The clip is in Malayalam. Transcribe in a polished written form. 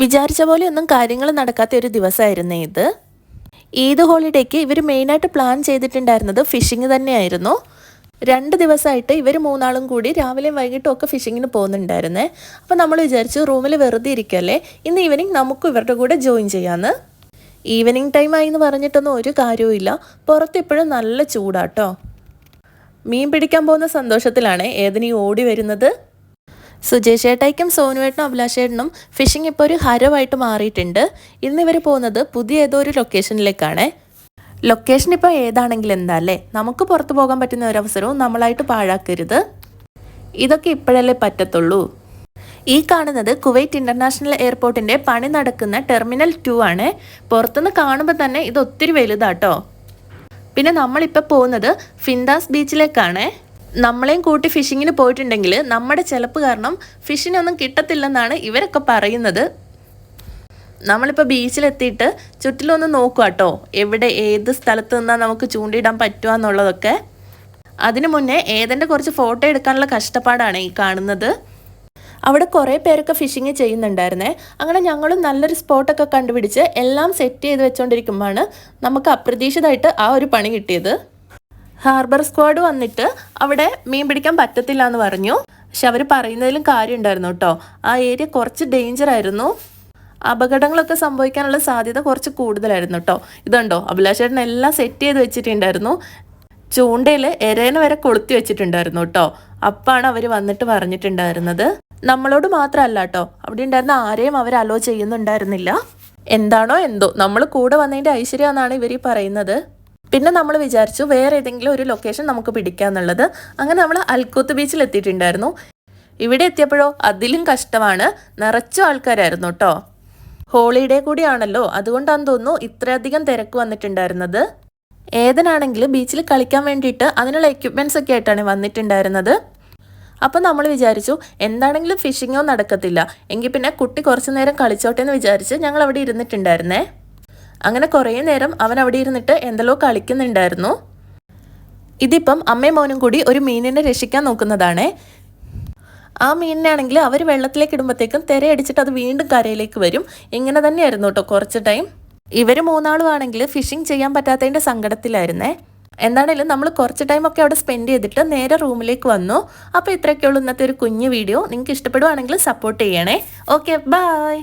വിചാരിച്ച പോലെ ഒന്നും കാര്യങ്ങൾ നടക്കാത്ത ഒരു ദിവസമായിരുന്നു ഇത്. ഈദ് ഹോളിഡേക്ക് ഇവർ മെയിനായിട്ട് പ്ലാൻ ചെയ്തിട്ടുണ്ടായിരുന്നത് ഫിഷിങ് തന്നെയായിരുന്നു. 2 ദിവസമായിട്ട് ഇവർ മൂന്നാളും കൂടി രാവിലെയും വൈകിട്ടും ഒക്കെ ഫിഷിങ്ങിന് പോകുന്നുണ്ടായിരുന്നേ. അപ്പോൾ നമ്മൾ വിചാരിച്ചു റൂമിൽ വെറുതെ ഇരിക്കല്ലേ, ഇന്ന് ഈവനിങ് നമുക്ക് ഇവരുടെ കൂടെ ജോയിൻ ചെയ്യാമെന്ന്. ഈവനിങ് ടൈമായി എന്ന് പറഞ്ഞിട്ടൊന്നും ഒരു കാര്യവും. പുറത്തിപ്പോഴും നല്ല ചൂടാട്ടോ. മീൻ പിടിക്കാൻ പോകുന്ന സന്തോഷത്തിലാണ് ഏതിനീ ഓടി വരുന്നത്. സുജേഷ് ചേട്ടായിക്കും സോനുവേട്ടനും അഭിലാഷേട്ടനും ഫിഷിംഗ് ഇപ്പോൾ ഒരു ഹരമായിട്ട് മാറിയിട്ടുണ്ട്. ഇന്ന് ഇവർ പോകുന്നത് പുതിയ ഏതോ ഒരു ലൊക്കേഷനിലേക്കാണ്. ലൊക്കേഷൻ ഇപ്പോൾ ഏതാണെങ്കിലും എന്താ അല്ലേ, നമുക്ക് പുറത്തു പോകാൻ പറ്റുന്ന ഒരവസരവും നമ്മളായിട്ട് പാഴാക്കരുത്. ഇതൊക്കെ ഇപ്പോഴല്ലേ പറ്റത്തുള്ളൂ. ഈ കാണുന്നത് കുവൈറ്റ് ഇൻ്റർനാഷണൽ എയർപോർട്ടിൻ്റെ പണി നടക്കുന്ന ടെർമിനൽ 2 ആണ്. പുറത്തുനിന്ന് കാണുമ്പോൾ തന്നെ ഇത് ഒത്തിരി വലുതാട്ടോ. പിന്നെ നമ്മളിപ്പോൾ പോകുന്നത് ഫിൻദാസ് ബീച്ചിലേക്കാണ്. നമ്മളെയും കൂട്ടി ഫിഷിങ്ങിന് പോയിട്ടുണ്ടെങ്കിൽ നമ്മുടെ ചിലപ്പ് കാരണം ഫിഷിനൊന്നും കിട്ടത്തില്ലെന്നാണ് ഇവരൊക്കെ പറയുന്നത്. നമ്മളിപ്പോൾ ബീച്ചിലെത്തിയിട്ട് ചുറ്റിലൊന്ന് നോക്കുക കേട്ടോ, എവിടെ ഏത് സ്ഥലത്ത് നിന്നാൽ നമുക്ക് ചൂണ്ടിയിടാൻ പറ്റുക എന്നുള്ളതൊക്കെ. അതിനു മുന്നേ ഏതെൻ്റെ കുറച്ച് ഫോട്ടോ എടുക്കാനുള്ള കഷ്ടപ്പാടാണ് ഈ കാണുന്നത്. അവിടെ കുറേ പേരൊക്കെ ഫിഷിങ് ചെയ്യുന്നുണ്ടായിരുന്നേ. അങ്ങനെ ഞങ്ങളും നല്ലൊരു സ്പോട്ടൊക്കെ കണ്ടുപിടിച്ച് എല്ലാം സെറ്റ് ചെയ്ത് വെച്ചുകൊണ്ടിരിക്കുമ്പോഴാണ് നമുക്ക് അപ്രതീക്ഷിതമായിട്ട് ആ ഒരു പണി കിട്ടിയത്. ഹാർബർ സ്ക്വാഡ് വന്നിട്ട് അവിടെ മീൻ പിടിക്കാൻ പറ്റത്തില്ല എന്ന് പറഞ്ഞു. പക്ഷെ അവർ പറയുന്നതിലും കാര്യം ഉണ്ടായിരുന്നു കേട്ടോ. ആ ഏരിയ കുറച്ച് ഡേഞ്ചർ ആയിരുന്നു. അപകടങ്ങളൊക്കെ സംഭവിക്കാനുള്ള സാധ്യത കുറച്ച് കൂടുതലായിരുന്നു കേട്ടോ. ഇതുണ്ടോ, അഭിലാഷേട്ടൻ എല്ലാം സെറ്റ് ചെയ്ത് വെച്ചിട്ടുണ്ടായിരുന്നു. ചൂണ്ടയിൽ എരേനെ വരെ കൊളുത്തി വെച്ചിട്ടുണ്ടായിരുന്നു കേട്ടോ. അപ്പാണ് അവർ വന്നിട്ട് പറഞ്ഞിട്ടുണ്ടായിരുന്നത്. നമ്മളോട് മാത്രമല്ല കേട്ടോ, അവിടെ ഉണ്ടായിരുന്ന ആരെയും അവർ അലോ ചെയ്യുന്നുണ്ടായിരുന്നില്ല. എന്താണോ എന്തോ, നമ്മൾ കൂടെ വന്നതിൻ്റെ ഐശ്വര്യം എന്നാണ് ഇവർ പറയുന്നത്. പിന്നെ നമ്മൾ വിചാരിച്ചു വേറെ ഏതെങ്കിലും ഒരു ലൊക്കേഷൻ നമുക്ക് പിടിക്കാന്നുള്ളത്. അങ്ങനെ നമ്മൾ അൽക്കൂത്ത് ബീച്ചിൽ എത്തിയിട്ടുണ്ടായിരുന്നു. ഇവിടെ എത്തിയപ്പോഴോ അതിലും കഷ്ടമാണ്, നിറച്ചും ആൾക്കാരായിരുന്നു കേട്ടോ. ഹോളിഡേ കൂടിയാണല്ലോ, അതുകൊണ്ടാണെന്ന് തോന്നുന്നു ഇത്രയധികം തിരക്ക് വന്നിട്ടുണ്ടായിരുന്നത്. ഏതനാണെങ്കിൽ ബീച്ചിൽ കളിക്കാൻ വേണ്ടിയിട്ട് അതിനുള്ള എക്യുപ്മെൻറ്റ്സ് ഒക്കെ ആയിട്ടാണ് വന്നിട്ടുണ്ടായിരുന്നത്. അപ്പോൾ നമ്മൾ വിചാരിച്ചു എന്താണെങ്കിലും ഫിഷിങ്ങോ നടക്കത്തില്ല, എങ്കിൽ പിന്നെ കുട്ടി കുറച്ച് നേരം കളിച്ചോട്ടെ എന്ന് വിചാരിച്ച് ഞങ്ങൾ അവിടെ ഇരുന്നിട്ടുണ്ടായിരുന്നേ. അങ്ങനെ കുറേ നേരം അവൻ അവിടെ ഇരുന്നിട്ട് എന്തെല്ലോ കളിക്കുന്നുണ്ടായിരുന്നു. ഇതിപ്പം അമ്മയും മോനും കൂടി ഒരു മീനിനെ രക്ഷിക്കാൻ നോക്കുന്നതാണ്. ആ മീനിനാണെങ്കിൽ അവർ വെള്ളത്തിലേക്ക് ഇടുമ്പോഴത്തേക്കും തിരയടിച്ചിട്ട് അത് വീണ്ടും കരയിലേക്ക് വരും. ഇങ്ങനെ തന്നെയായിരുന്നു കേട്ടോ കുറച്ച് ടൈം. ഇവർ മൂന്നാളും ആണെങ്കിൽ ഫിഷിങ് ചെയ്യാൻ പറ്റാത്തതിൻ്റെ സങ്കടത്തിലായിരുന്നേ. എന്താണേലും നമ്മൾ കുറച്ച് ടൈമൊക്കെ അവിടെ സ്പെൻഡ് ചെയ്തിട്ട് നേരെ റൂമിലേക്ക് വന്നു. അപ്പോൾ ഇത്രയൊക്കെയുള്ളൂ ഇന്നത്തെ ഒരു കുഞ്ഞു വീഡിയോ. നിങ്ങൾക്ക് ഇഷ്ടപ്പെടുവാണെങ്കിൽ സപ്പോർട്ട് ചെയ്യണേ. Okay, by.